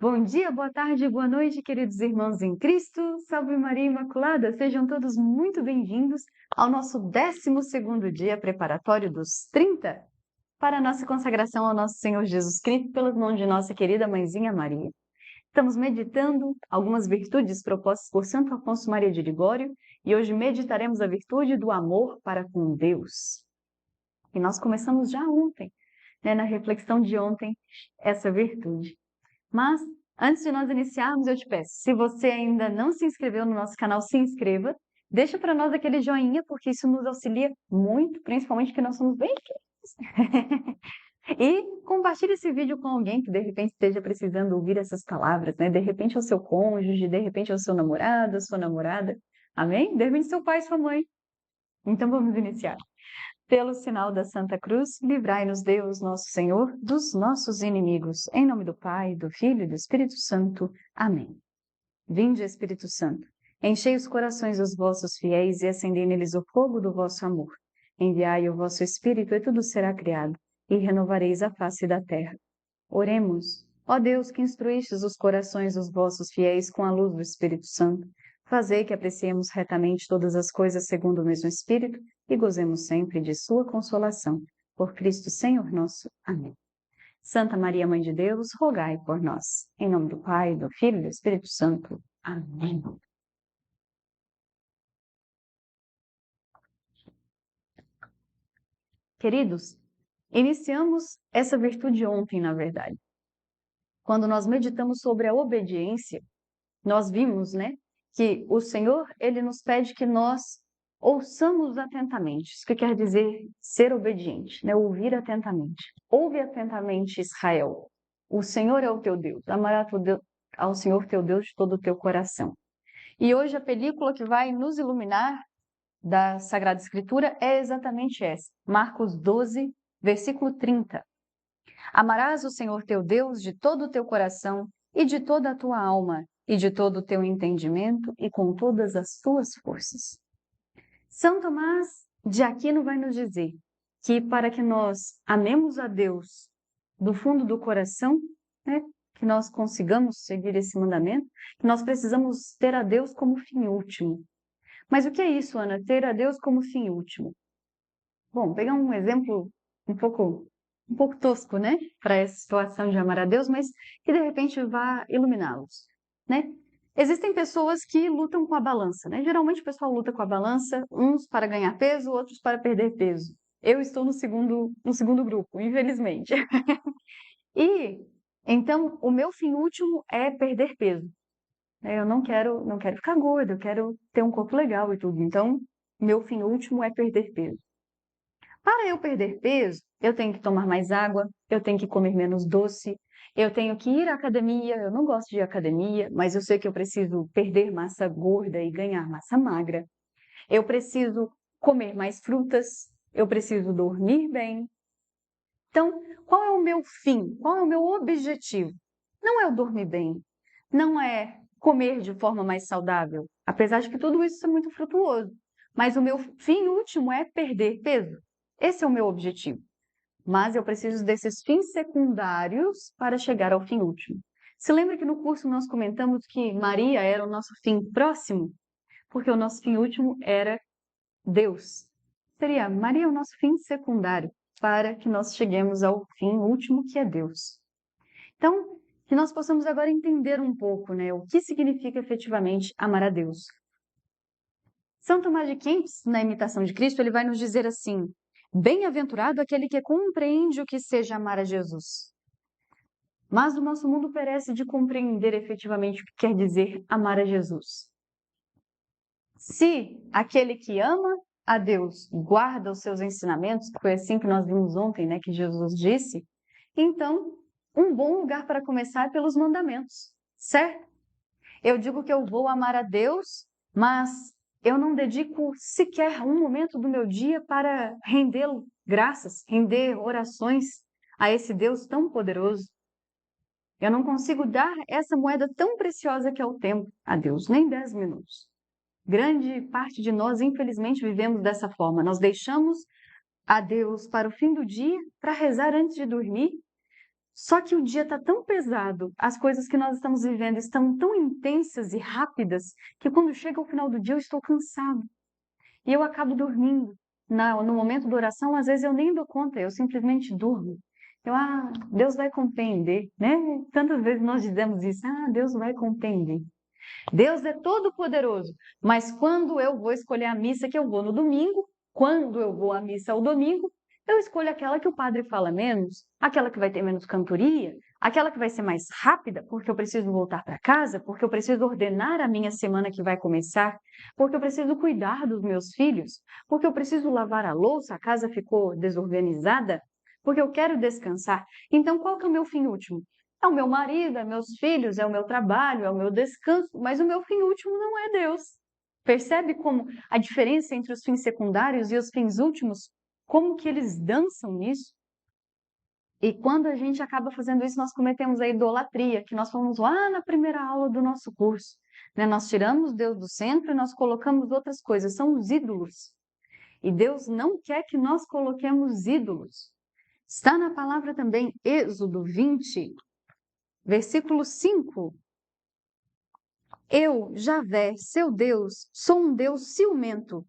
Bom dia, boa tarde, boa noite, queridos irmãos em Cristo. Salve Maria Imaculada, sejam todos muito bem-vindos ao nosso 12º dia preparatório dos 30 para a nossa consagração ao nosso Senhor Jesus Cristo pelas mãos de nossa querida mãezinha Maria. Estamos meditando algumas virtudes propostas por Santo Afonso Maria de Ligório e hoje meditaremos a virtude do amor para com Deus. E nós começamos já ontem, na reflexão de ontem, essa virtude. Mas, antes de nós iniciarmos, eu te peço, se você ainda não se inscreveu no nosso canal, se inscreva. Deixa para nós aquele joinha, porque isso nos auxilia muito, principalmente que nós somos bem pequenos. E compartilhe esse vídeo com alguém que, de repente, esteja precisando ouvir essas palavras, né? De repente é o seu cônjuge, de repente é o seu namorado, a sua namorada. Amém? De repente seu pai e sua mãe. Então, vamos iniciar. Pelo sinal da Santa Cruz, livrai-nos Deus, nosso Senhor, dos nossos inimigos. Em nome do Pai, do Filho e do Espírito Santo. Amém. Vinde, Espírito Santo, enchei os corações dos vossos fiéis e acendei neles o fogo do vosso amor. Enviai o vosso Espírito e tudo será criado, e renovareis a face da terra. Oremos. Ó Deus, que instruístes os corações dos vossos fiéis com a luz do Espírito Santo, fazei que apreciemos retamente todas as coisas segundo o mesmo Espírito e gozemos sempre de sua consolação. Por Cristo Senhor nosso. Amém. Santa Maria, Mãe de Deus, rogai por nós. Em nome do Pai, do Filho e do Espírito Santo. Amém. Queridos, iniciamos essa virtude ontem, na verdade. Quando nós meditamos sobre a obediência, nós vimos, que o Senhor, ele nos pede que nós ouçamos atentamente. Isso que quer dizer ser obediente, ouvir atentamente. Ouve atentamente, Israel. O Senhor é o teu Deus. Amarás ao Senhor teu Deus de todo o teu coração. E hoje a película que vai nos iluminar da Sagrada Escritura é exatamente essa. Marcos 12, versículo 30. Amarás o Senhor teu Deus de todo o teu coração e de toda a tua alma e de todo o teu entendimento e com todas as tuas forças. São Tomás de Aquino vai nos dizer que para que nós amemos a Deus do fundo do coração, que nós consigamos seguir esse mandamento, que nós precisamos ter a Deus como fim último. Mas o que é isso, Ana? Ter a Deus como fim último? Bom, pegar um exemplo um pouco tosco, para essa situação de amar a Deus, mas que de repente vá iluminá-los, Existem pessoas que lutam com a balança, Geralmente o pessoal luta com a balança, uns para ganhar peso, outros para perder peso. Eu estou no segundo grupo, infelizmente. E, então, o meu fim último é perder peso. Eu não quero ficar gorda, eu quero ter um corpo legal e tudo. Então, meu fim último é perder peso. Para eu perder peso, eu tenho que tomar mais água, eu tenho que comer menos doce, eu tenho que ir à academia. Eu não gosto de ir à academia, mas eu sei que eu preciso perder massa gorda e ganhar massa magra. Eu preciso comer mais frutas, eu preciso dormir bem. Então, qual é o meu fim? Qual é o meu objetivo? Não é eu dormir bem, não é comer de forma mais saudável, apesar de que tudo isso é muito frutuoso. Mas o meu fim último é perder peso. Esse é o meu objetivo. Mas eu preciso desses fins secundários para chegar ao fim último. Se lembra que no curso nós comentamos que Maria era o nosso fim próximo? Porque o nosso fim último era Deus. Seria Maria o nosso fim secundário para que nós cheguemos ao fim último, que é Deus. Então, que nós possamos agora entender um pouco, o que significa efetivamente amar a Deus. São Tomás de Kempis, na Imitação de Cristo, ele vai nos dizer assim: bem-aventurado aquele que compreende o que seja amar a Jesus. Mas o nosso mundo carece de compreender efetivamente o que quer dizer amar a Jesus. Se aquele que ama a Deus guarda os seus ensinamentos, que foi assim que nós vimos ontem, que Jesus disse, então, um bom lugar para começar é pelos mandamentos, certo? Eu digo que eu vou amar a Deus, mas eu não dedico sequer um momento do meu dia para render graças, render orações a esse Deus tão poderoso. Eu não consigo dar essa moeda tão preciosa que é o tempo a Deus, nem 10 minutos. Grande parte de nós, infelizmente, vivemos dessa forma. Nós deixamos a Deus para o fim do dia, para rezar antes de dormir, Só que o dia está tão pesado, as coisas que nós estamos vivendo estão tão intensas e rápidas, que quando chega o final do dia eu estou cansado. E eu acabo dormindo. No momento da oração, às vezes eu nem dou conta, eu simplesmente durmo. Deus vai compreender, né? Tantas vezes nós dizemos isso, Deus vai compreender. Deus é todo poderoso, mas quando eu vou escolher a missa que eu vou no domingo, quando eu vou à missa ao domingo, eu escolho aquela que o padre fala menos, aquela que vai ter menos cantoria, aquela que vai ser mais rápida, porque eu preciso voltar para casa, porque eu preciso ordenar a minha semana que vai começar, porque eu preciso cuidar dos meus filhos, porque eu preciso lavar a louça, a casa ficou desorganizada, porque eu quero descansar. Então, qual que é o meu fim último? É o meu marido, é meus filhos, é o meu trabalho, é o meu descanso, mas o meu fim último não é Deus. Percebe como a diferença entre os fins secundários e os fins últimos, como que eles dançam nisso? E quando a gente acaba fazendo isso, nós cometemos a idolatria, que nós fomos lá na primeira aula do nosso curso, né? Nós tiramos Deus do centro e nós colocamos outras coisas, são os ídolos. E Deus não quer que nós coloquemos ídolos. Está na palavra também, Êxodo 20, versículo 5. Eu, Javé, seu Deus, sou um Deus ciumento.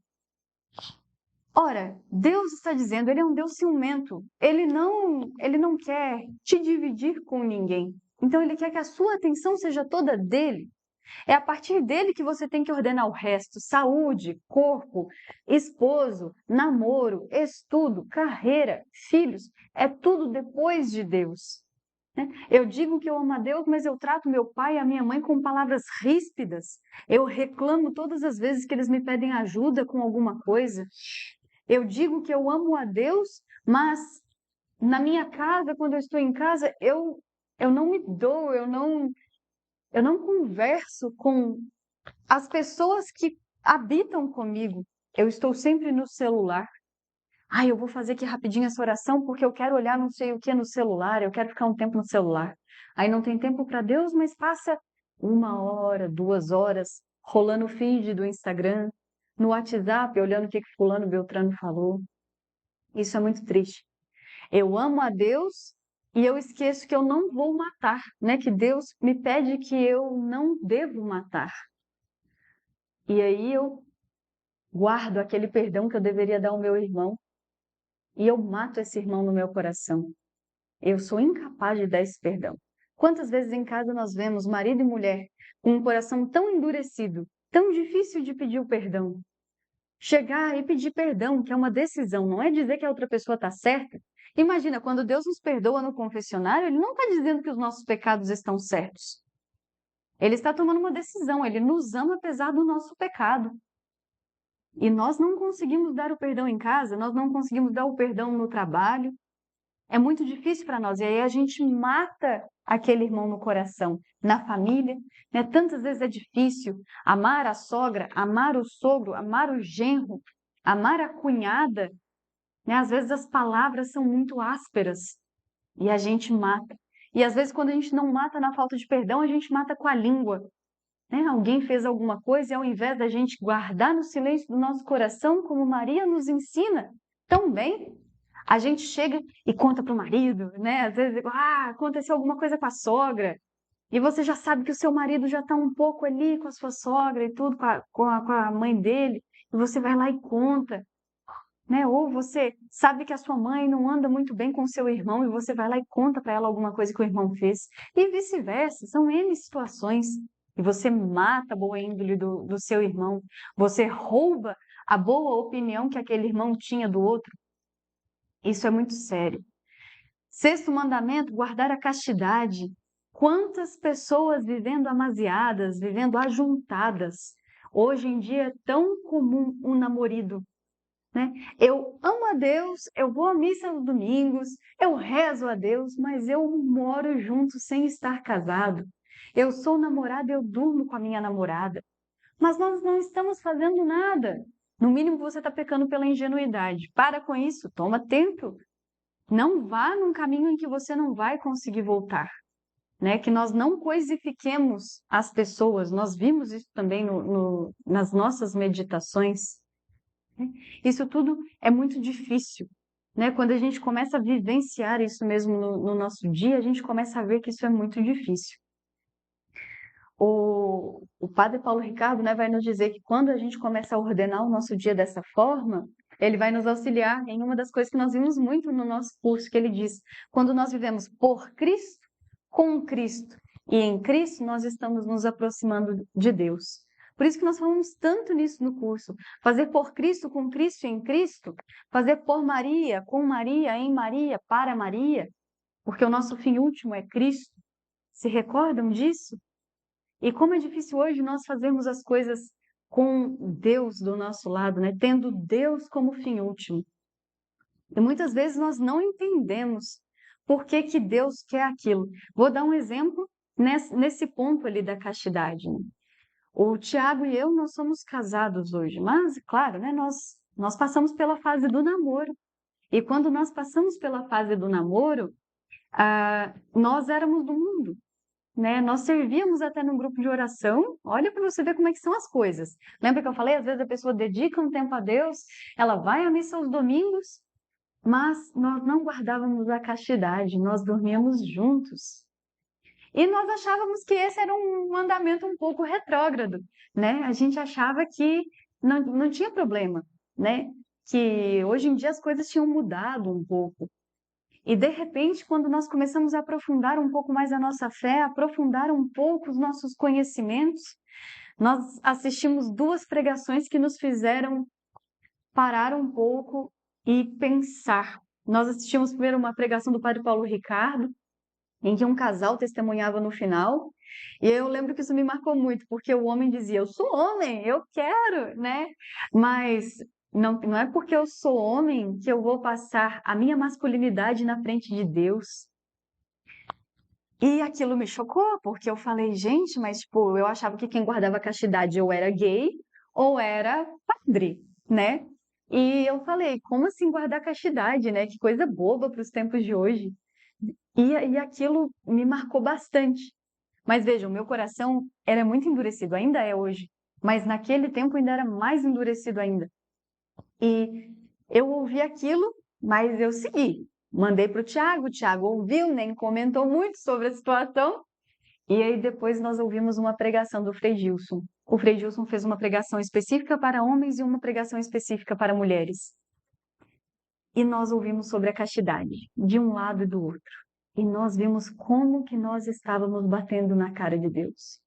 Ora, Deus está dizendo, ele é um Deus ciumento. Ele não quer te dividir com ninguém. Então ele quer que a sua atenção seja toda dele. É a partir dele que você tem que ordenar o resto: saúde, corpo, esposo, namoro, estudo, carreira, filhos. É tudo depois de Deus. Eu digo que eu amo a Deus, mas eu trato meu pai e a minha mãe com palavras ríspidas. Eu reclamo todas as vezes que eles me pedem ajuda com alguma coisa. Eu digo que eu amo a Deus, mas na minha casa, quando eu estou em casa, eu não me dou, eu não converso com as pessoas que habitam comigo. Eu estou sempre no celular. Eu vou fazer aqui rapidinho essa oração porque eu quero olhar não sei o que no celular, eu quero ficar um tempo no celular. Aí não tem tempo para Deus, mas passa 1 hora, 2 horas, rolando o feed do Instagram, no WhatsApp, olhando o que fulano Beltrano falou. Isso é muito triste. Eu amo a Deus e eu esqueço que eu não vou matar, né? Que Deus me pede que eu não devo matar. E aí eu guardo aquele perdão que eu deveria dar ao meu irmão e eu mato esse irmão no meu coração. Eu sou incapaz de dar esse perdão. Quantas vezes em casa nós vemos marido e mulher com um coração tão endurecido, tão difícil de pedir o perdão? Chegar e pedir perdão, que é uma decisão, não é dizer que a outra pessoa está certa. Imagina, quando Deus nos perdoa no confessionário, Ele não está dizendo que os nossos pecados estão certos. Ele está tomando uma decisão, Ele nos ama apesar do nosso pecado. E nós não conseguimos dar o perdão em casa, nós não conseguimos dar o perdão no trabalho. É muito difícil para nós. E aí a gente mata aquele irmão no coração, na família, né? Tantas vezes é difícil amar a sogra, amar o sogro, amar o genro, amar a cunhada, né? Às vezes as palavras são muito ásperas e a gente mata. E às vezes quando a gente não mata na falta de perdão, a gente mata com a língua, né? Alguém fez alguma coisa e ao invés da gente guardar no silêncio do nosso coração, como Maria nos ensina tão bem, a gente chega e conta para o marido, né? Às vezes, aconteceu alguma coisa com a sogra. E você já sabe que o seu marido já está um pouco ali com a sua sogra e tudo, com a mãe dele. E você vai lá e conta, né? Ou você sabe que a sua mãe não anda muito bem com o seu irmão e você vai lá e conta para ela alguma coisa que o irmão fez. E vice-versa, são N situações. E você mata a boa índole do seu irmão. Você rouba a boa opinião que aquele irmão tinha do outro. Isso é muito sério. Sexto mandamento, guardar a castidade. Quantas pessoas vivendo amasiadas, vivendo ajuntadas. Hoje em dia é tão comum um namorido, né? Eu amo a Deus, eu vou à missa nos domingos, eu rezo a Deus, mas eu moro junto sem estar casado. Eu sou namorada, eu durmo com a minha namorada. Mas nós não estamos fazendo nada. No mínimo você está pecando pela ingenuidade. Para com isso, toma tempo. Não vá num caminho em que você não vai conseguir voltar, né? Que nós não coisifiquemos as pessoas. Nós vimos isso também nas nossas meditações. Isso tudo é muito difícil. né? Quando a gente começa a vivenciar isso mesmo no nosso dia, a gente começa a ver que isso é muito difícil. O padre Paulo Ricardo, né, vai nos dizer que quando a gente começa a ordenar o nosso dia dessa forma, ele vai nos auxiliar em uma das coisas que nós vimos muito no nosso curso, que ele diz: quando nós vivemos por Cristo, com Cristo e em Cristo, nós estamos nos aproximando de Deus. Por isso que nós falamos tanto nisso no curso. Fazer por Cristo, com Cristo e em Cristo. Fazer por Maria, com Maria, em Maria, para Maria. Porque o nosso fim último é Cristo. Se recordam disso? E como é difícil hoje nós fazermos as coisas com Deus do nosso lado, né? Tendo Deus como fim último. E muitas vezes nós não entendemos por que que Deus quer aquilo. Vou dar um exemplo nesse ponto ali da castidade, né? O Tiago e eu, nós somos casados hoje, mas, claro, né, nós passamos pela fase do namoro. E quando nós passamos pela fase do namoro, nós éramos do mundo, né? Nós servíamos até num grupo de oração. Olha para você ver como é que são as coisas. Lembra que eu falei? Às vezes a pessoa dedica um tempo a Deus, ela vai à missa aos domingos, mas nós não guardávamos a castidade, nós dormíamos juntos. E nós achávamos que esse era um mandamento um pouco retrógrado, né? A gente achava que não tinha problema, né? Que hoje em dia as coisas tinham mudado um pouco. E de repente, quando nós começamos a aprofundar um pouco mais a nossa fé, aprofundar um pouco os nossos conhecimentos, nós assistimos 2 pregações que nos fizeram parar um pouco e pensar. Nós assistimos primeiro uma pregação do padre Paulo Ricardo, em que um casal testemunhava no final, e eu lembro que isso me marcou muito, porque o homem dizia: eu sou homem, eu quero, né? Mas não é porque eu sou homem que eu vou passar a minha masculinidade na frente de Deus. E aquilo me chocou, porque eu falei: gente, mas tipo, eu achava que quem guardava a castidade ou era gay ou era padre, né? E eu falei: como assim guardar a castidade, né? Que coisa boba para os tempos de hoje. E aquilo me marcou bastante. Mas veja, o meu coração era muito endurecido, ainda é hoje. Mas naquele tempo ainda era mais endurecido ainda. E eu ouvi aquilo, mas eu segui. Mandei para o Tiago ouviu, nem comentou muito sobre a situação. E aí depois nós ouvimos uma pregação do Frei Gilson. O Frei Gilson fez uma pregação específica para homens e uma pregação específica para mulheres. E nós ouvimos sobre a castidade, de um lado e do outro. E nós vimos como que nós estávamos batendo na cara de Deus.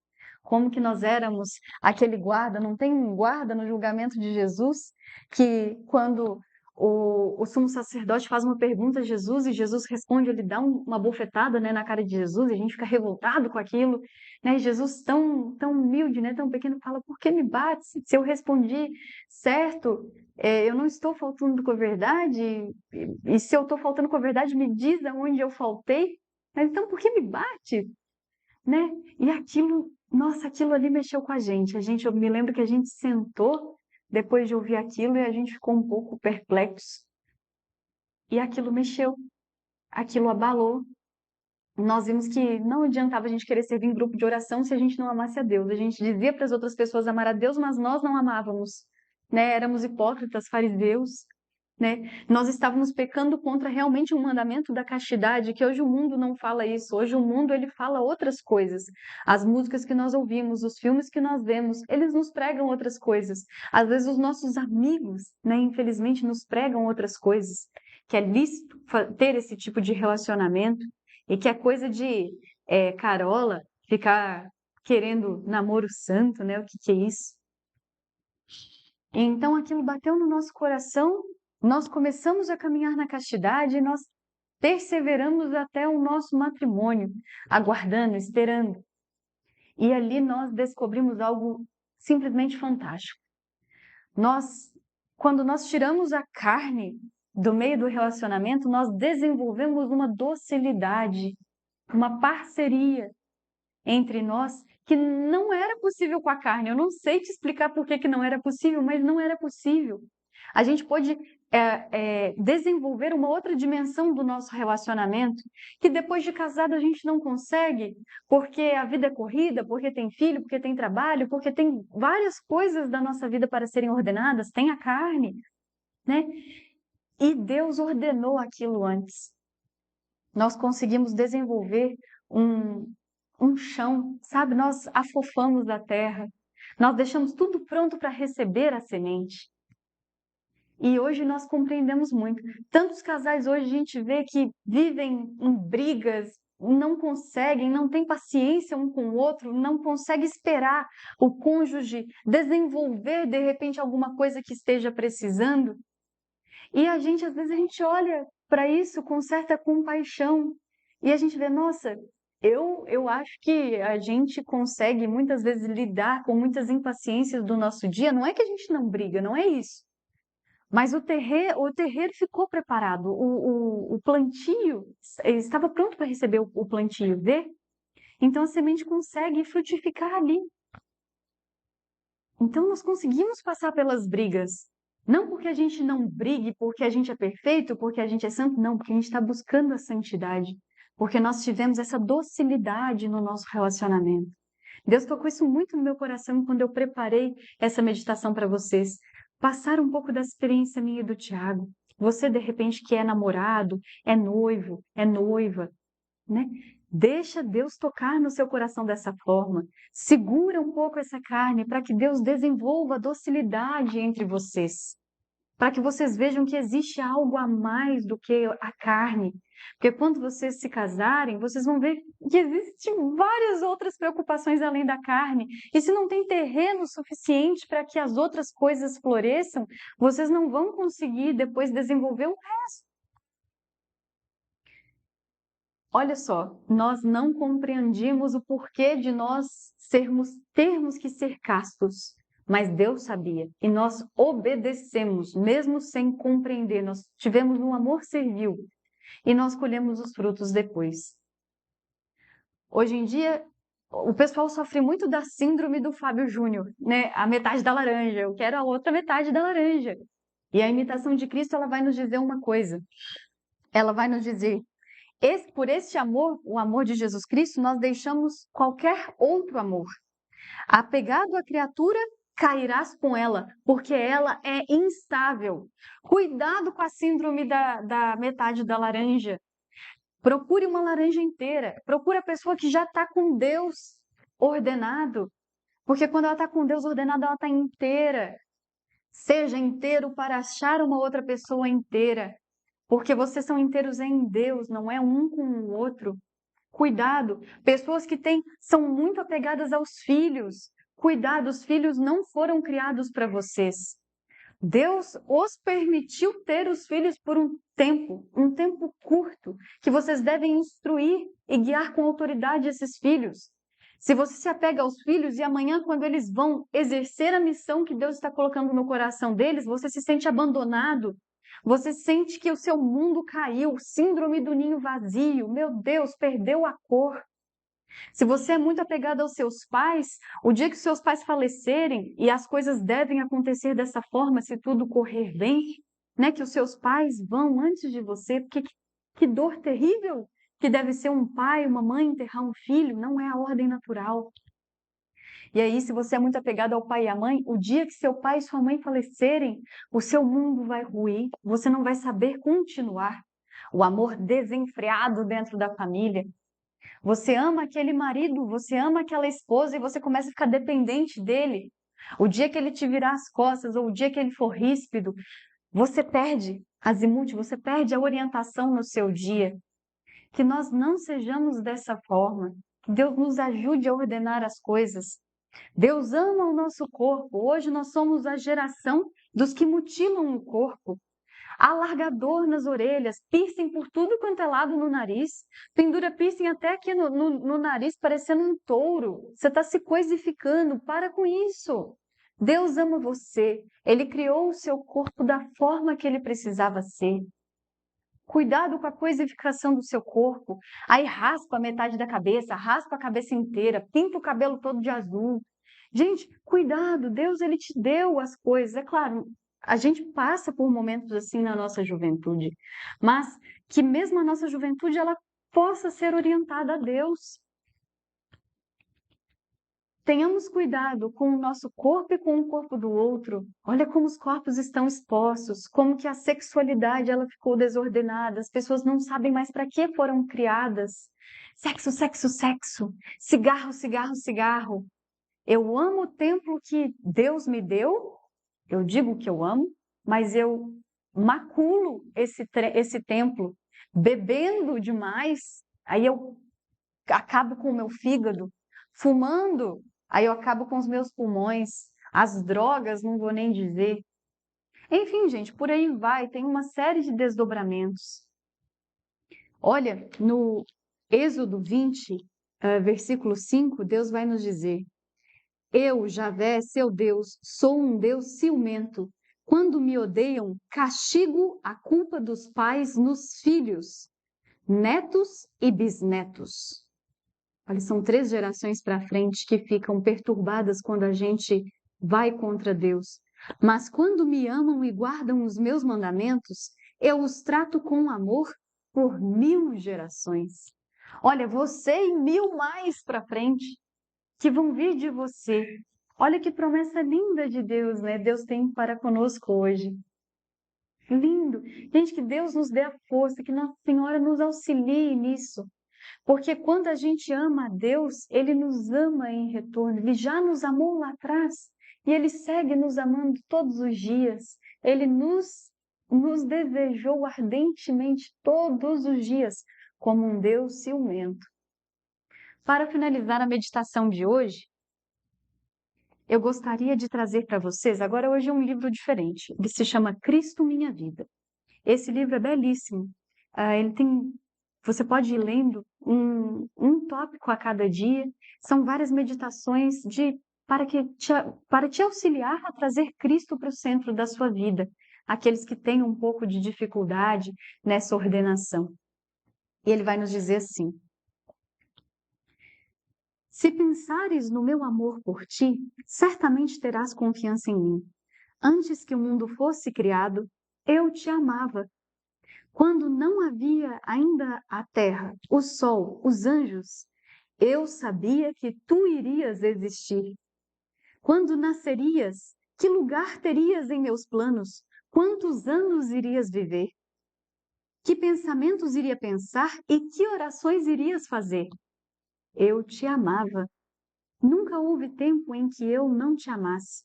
Como que nós éramos aquele guarda, não tem um guarda no julgamento de Jesus, que quando o sumo sacerdote faz uma pergunta a Jesus e Jesus responde, ele dá uma bofetada, né, na cara de Jesus, e a gente fica revoltado com aquilo, né? Jesus tão humilde, né, tão pequeno, fala: por que me bate? Se eu respondi certo, eu não estou faltando com a verdade, e se eu estou faltando com a verdade, me diz aonde eu faltei, mas então por que me bate? Né? E aquilo, nossa, aquilo ali mexeu com a gente. Eu me lembro que a gente sentou depois de ouvir aquilo e a gente ficou um pouco perplexo. E aquilo mexeu, aquilo abalou. Nós vimos que não adiantava a gente querer servir em grupo de oração se a gente não amasse a Deus. A gente dizia para as outras pessoas amar a Deus, mas nós não amávamos, né? Éramos hipócritas, fariseus, né? Nós estávamos pecando contra realmente um mandamento da castidade, que hoje o mundo não fala isso. Hoje o mundo ele fala outras coisas. As músicas que nós ouvimos, os filmes que nós vemos, eles nos pregam outras coisas. Às vezes os nossos amigos, né, infelizmente nos pregam outras coisas, que é lícito ter esse tipo de relacionamento e que é coisa de carola ficar querendo namoro santo, né? O que é isso? Então aquilo bateu no nosso coração, nós começamos a caminhar na castidade e nós perseveramos até o nosso matrimônio, aguardando, esperando. E ali nós descobrimos algo simplesmente fantástico. Quando nós tiramos a carne do meio do relacionamento, nós desenvolvemos uma docilidade, uma parceria entre nós que não era possível com a carne. Eu não sei te explicar por que não era possível, mas não era possível. A gente pôde desenvolver uma outra dimensão do nosso relacionamento que depois de casado a gente não consegue, porque a vida é corrida, porque tem filho, porque tem trabalho, porque tem várias coisas da nossa vida para serem ordenadas, tem a carne, né? E Deus ordenou aquilo antes. Nós conseguimos desenvolver um chão, sabe? Nós afofamos a terra. Nós deixamos tudo pronto para receber a semente. E hoje nós compreendemos muito. Tantos casais hoje a gente vê que vivem em brigas, não conseguem, não têm paciência um com o outro, não conseguem esperar o cônjuge desenvolver de repente alguma coisa que esteja precisando. E a gente, às vezes, a gente olha para isso com certa compaixão e a gente vê, nossa, eu acho que a gente consegue muitas vezes lidar com muitas impaciências do nosso dia. Não é que a gente não briga, não é isso. Mas o terreiro ficou preparado, o plantio estava pronto para receber o plantio, vê? Então a semente consegue frutificar ali. Então nós conseguimos passar pelas brigas. Não porque a gente não brigue, porque a gente é perfeito, porque a gente é santo, não, porque a gente está buscando a santidade. Porque nós tivemos essa docilidade no nosso relacionamento. Deus tocou isso muito no meu coração quando eu preparei essa meditação para vocês. Passar um pouco da experiência minha e do Tiago. Você, de repente, que é namorado, é noivo, é noiva, né? Deixa Deus tocar no seu coração dessa forma. Segura um pouco essa carne para que Deus desenvolva a docilidade entre vocês. Para que vocês vejam que existe algo a mais do que a carne. Porque quando vocês se casarem, vocês vão ver que existem várias outras preocupações além da carne. E se não tem terreno suficiente para que as outras coisas floresçam, vocês não vão conseguir depois desenvolver o resto. Olha só, nós não compreendíamos o porquê de nós termos que ser castos, mas Deus sabia e nós obedecemos, mesmo sem compreender. Nós tivemos um amor servil e nós colhemos os frutos depois. Hoje em dia, o pessoal sofre muito da síndrome do Fábio Júnior, né? A metade da laranja, eu quero a outra metade da laranja. E a imitação de Cristo, ela vai nos dizer uma coisa. Ela vai nos dizer: por este amor, o amor de Jesus Cristo, nós deixamos qualquer outro amor. Apegado à criatura, cairás com ela, porque ela é instável. Cuidado com a síndrome da metade da laranja. Procure uma laranja inteira. Procure a pessoa que já está com Deus ordenado. Porque quando ela está com Deus ordenado, ela está inteira. Seja inteiro para achar uma outra pessoa inteira. Porque vocês são inteiros em Deus, não é um com o outro. Cuidado, pessoas que são muito apegadas aos filhos. Cuidado, os filhos não foram criados para vocês. Deus os permitiu ter os filhos por um tempo curto, que vocês devem instruir e guiar com autoridade esses filhos. Se você se apega aos filhos e amanhã, quando eles vão exercer a missão que Deus está colocando no coração deles, você se sente abandonado, você sente que o seu mundo caiu, síndrome do ninho vazio, meu Deus, perdeu a cor. Se você é muito apegado aos seus pais, o dia que seus pais falecerem, e as coisas devem acontecer dessa forma, se tudo correr bem, né, que os seus pais vão antes de você, porque que dor terrível que deve ser um pai, uma mãe enterrar um filho, não é a ordem natural. E aí, se você é muito apegado ao pai e à mãe, o dia que seu pai e sua mãe falecerem, o seu mundo vai ruir, você não vai saber continuar. O amor desenfreado dentro da família. Você ama aquele marido, você ama aquela esposa e você começa a ficar dependente dele. O dia que ele te virar as costas ou o dia que ele for ríspido, você perde azimuth, você perde a orientação no seu dia. Que nós não sejamos dessa forma. Que Deus nos ajude a ordenar as coisas. Deus ama o nosso corpo. Hoje nós somos a geração dos que mutilam o corpo. Alargador nas orelhas, piercing por tudo quanto é lado no nariz, pendura piercing até aqui no nariz, parecendo um touro. Você está se coisificando, para com isso. Deus ama você, Ele criou o seu corpo da forma que Ele precisava ser. Cuidado com a coisificação do seu corpo. Aí raspa a metade da cabeça, raspa a cabeça inteira, pinta o cabelo todo de azul. Gente, cuidado, Deus Ele te deu as coisas. É claro, a gente passa por momentos assim na nossa juventude, mas que mesmo a nossa juventude ela possa ser orientada a Deus. Tenhamos cuidado com o nosso corpo e com o corpo do outro. Olha como os corpos estão expostos, como que a sexualidade ela ficou desordenada, as pessoas não sabem mais para que foram criadas. Sexo, sexo, sexo, cigarro, cigarro, cigarro. Eu amo o templo que Deus me deu, eu digo que eu amo, mas eu maculo esse templo, bebendo demais, aí eu acabo com o meu fígado, fumando, aí eu acabo com os meus pulmões, as drogas, não vou nem dizer. Enfim, gente, por aí vai, tem uma série de desdobramentos. Olha, no Êxodo 20, versículo 5, Deus vai nos dizer: Eu, Javé, seu Deus, sou um Deus ciumento. Quando me odeiam, castigo a culpa dos pais nos filhos, netos e bisnetos. Olha, são 3 gerações para frente que ficam perturbadas quando a gente vai contra Deus. Mas quando me amam e guardam os meus mandamentos, eu os trato com amor por 1000 gerações. Olha, você e 1000 mais para frente que vão vir de você. Olha que promessa linda de Deus, né? Deus tem para conosco hoje. Lindo. Gente, que Deus nos dê a força, que Nossa Senhora nos auxilie nisso. Porque quando a gente ama a Deus, Ele nos ama em retorno. Ele já nos amou lá atrás e Ele segue nos amando todos os dias. Ele nos desejou ardentemente todos os dias, como um Deus ciumento. Para finalizar a meditação de hoje, eu gostaria de trazer para vocês, agora hoje é um livro diferente. Ele se chama Cristo Minha Vida. Esse livro é belíssimo. Você pode ir lendo um tópico a cada dia. São várias meditações para te auxiliar a trazer Cristo para o centro da sua vida. Aqueles que têm um pouco de dificuldade nessa ordenação. E ele vai nos dizer assim: Se pensares no meu amor por ti, certamente terás confiança em mim. Antes que o mundo fosse criado, eu te amava. Quando não havia ainda a terra, o sol, os anjos, eu sabia que tu irias existir. Quando nascerias, que lugar terias em meus planos? Quantos anos irias viver? Que pensamentos iria pensar e que orações irias fazer? Eu te amava. Nunca houve tempo em que eu não te amasse.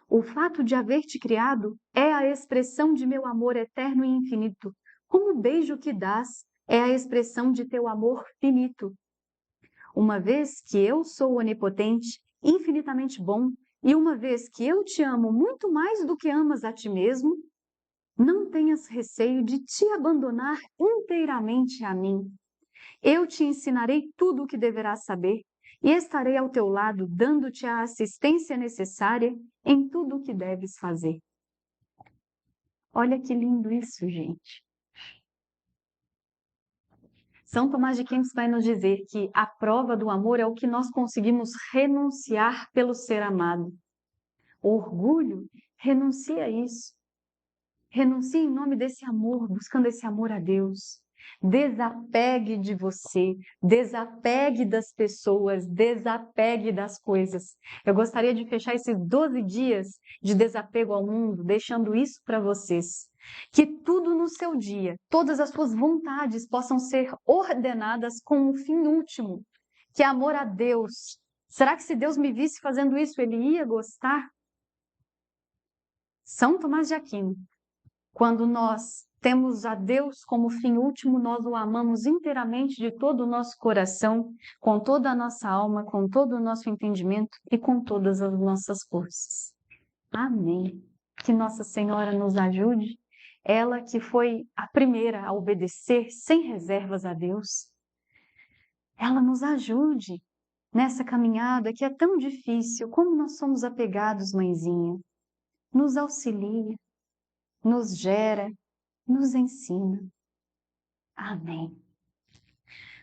O fato de haver te criado é a expressão de meu amor eterno e infinito. Como o beijo que dás é a expressão de teu amor finito. Uma vez que eu sou onipotente, infinitamente bom, e uma vez que eu te amo muito mais do que amas a ti mesmo, não tenhas receio de te abandonar inteiramente a mim. Eu te ensinarei tudo o que deverás saber e estarei ao teu lado, dando-te a assistência necessária em tudo o que deves fazer. Olha que lindo isso, gente. São Tomás de Kempis vai nos dizer que a prova do amor é o que nós conseguimos renunciar pelo ser amado. O orgulho renuncia a isso. Renuncia em nome desse amor, buscando esse amor a Deus. Desapegue de você, desapegue das pessoas, desapegue das coisas. Eu gostaria de fechar esses 12 dias de desapego ao mundo, deixando isso para vocês. Que tudo no seu dia, todas as suas vontades possam ser ordenadas com um fim último, que é amor a Deus. Será que se Deus me visse fazendo isso, Ele ia gostar? São Tomás de Aquino. Quando nós temos a Deus como fim último, nós o amamos inteiramente de todo o nosso coração, com toda a nossa alma, com todo o nosso entendimento e com todas as nossas forças. Amém. Que Nossa Senhora nos ajude, ela que foi a primeira a obedecer sem reservas a Deus. Ela nos ajude nessa caminhada que é tão difícil, como nós somos apegados, mãezinha. Nos auxilia, nos gera, nos ensina. Amém.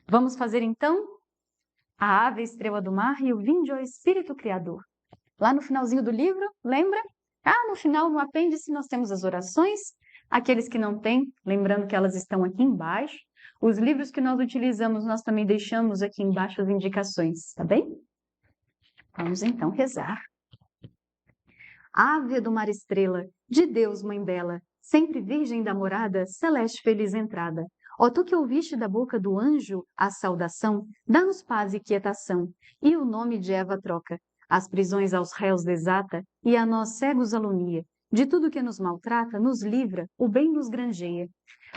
Vamos fazer então a Ave Estrela do Mar e o Vinde ao Espírito Criador. Lá no finalzinho do livro, lembra? No final, no apêndice, nós temos as orações. Aqueles que não têm, lembrando que elas estão aqui embaixo. Os livros que nós utilizamos, nós também deixamos aqui embaixo as indicações, tá bem? Vamos então rezar. Ave do mar estrela, de Deus mãe bela, sempre virgem da morada, celeste feliz entrada. Ó tu que ouviste da boca do anjo a saudação, dá-nos paz e quietação, e o nome de Eva troca. As prisões aos réus desata, e a nós cegos alunia. De tudo que nos maltrata, nos livra, o bem nos granjeia.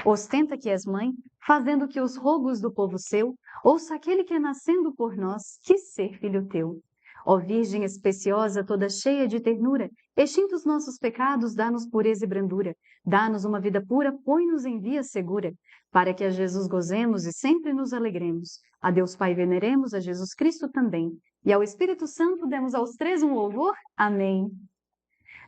Ostenta que és mãe, fazendo que os rogos do povo seu, ouça aquele que é nascendo por nós, quis ser filho teu. Ó Virgem especiosa, toda cheia de ternura, extintos nossos pecados, dá-nos pureza e brandura. Dá-nos uma vida pura, põe-nos em via segura, para que a Jesus gozemos e sempre nos alegremos. A Deus Pai veneremos, a Jesus Cristo também. E ao Espírito Santo demos aos três um louvor. Amém.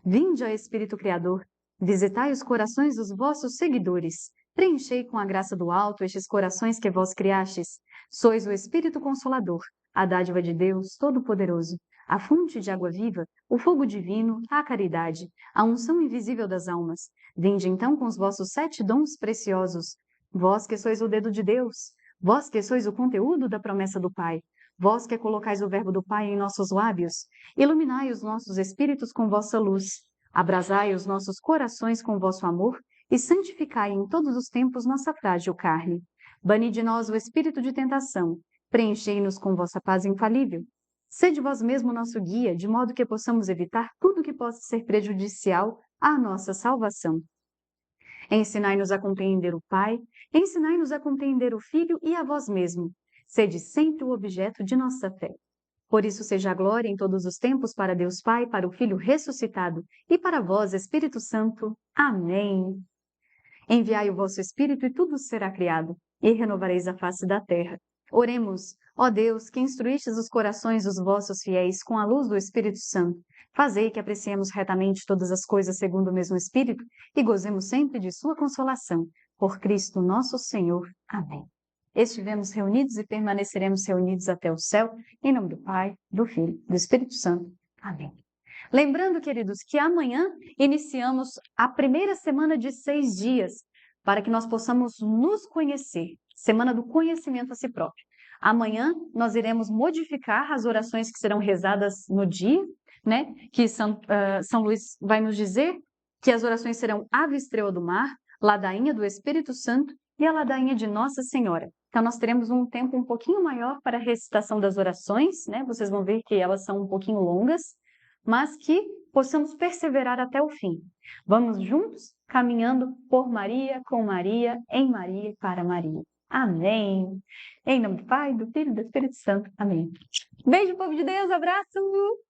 Vinde, ó Espírito Criador, visitai os corações dos vossos seguidores. Preenchei com a graça do alto estes corações que vós criastes. Sois o Espírito Consolador, a dádiva de Deus Todo-Poderoso, a fonte de água viva, o fogo divino, a caridade, a unção invisível das almas. Vinde então com os vossos 7 dons preciosos. Vós que sois o dedo de Deus, vós que sois o conteúdo da promessa do Pai, vós que colocais o verbo do Pai em nossos lábios, iluminai os nossos espíritos com vossa luz, abrasai os nossos corações com vosso amor e santificai em todos os tempos nossa frágil carne. Bani de nós o espírito de tentação, preenchei-nos com vossa paz infalível. Sede vós mesmo nosso guia, de modo que possamos evitar tudo que possa ser prejudicial à nossa salvação. Ensinai-nos a compreender o Pai, ensinai-nos a compreender o Filho e a vós mesmo. Sede sempre o objeto de nossa fé. Por isso seja a glória em todos os tempos para Deus Pai, para o Filho ressuscitado e para vós, Espírito Santo. Amém. Enviai o vosso Espírito e tudo será criado, e renovareis a face da terra. Oremos, ó Deus, que instruístes os corações dos vossos fiéis com a luz do Espírito Santo. Fazei que apreciemos retamente todas as coisas segundo o mesmo Espírito e gozemos sempre de sua consolação. Por Cristo nosso Senhor. Amém. Estivemos reunidos e permaneceremos reunidos até o céu, em nome do Pai, do Filho, do Espírito Santo. Amém. Lembrando, queridos, que amanhã iniciamos a primeira semana de 6 dias, para que nós possamos nos conhecer, semana do conhecimento a si próprio. Amanhã nós iremos modificar as orações que serão rezadas no dia, né? Que São Luís vai nos dizer que as orações serão Ave Estrela do Mar, Ladainha do Espírito Santo e a Ladainha de Nossa Senhora. Então nós teremos um tempo um pouquinho maior para a recitação das orações, né? Vocês vão ver que elas são um pouquinho longas, mas que possamos perseverar até o fim. Vamos juntos, caminhando por Maria, com Maria, em Maria e para Maria. Amém. Em nome do Pai, do Filho e do Espírito Santo. Amém. Beijo, povo de Deus, abraço!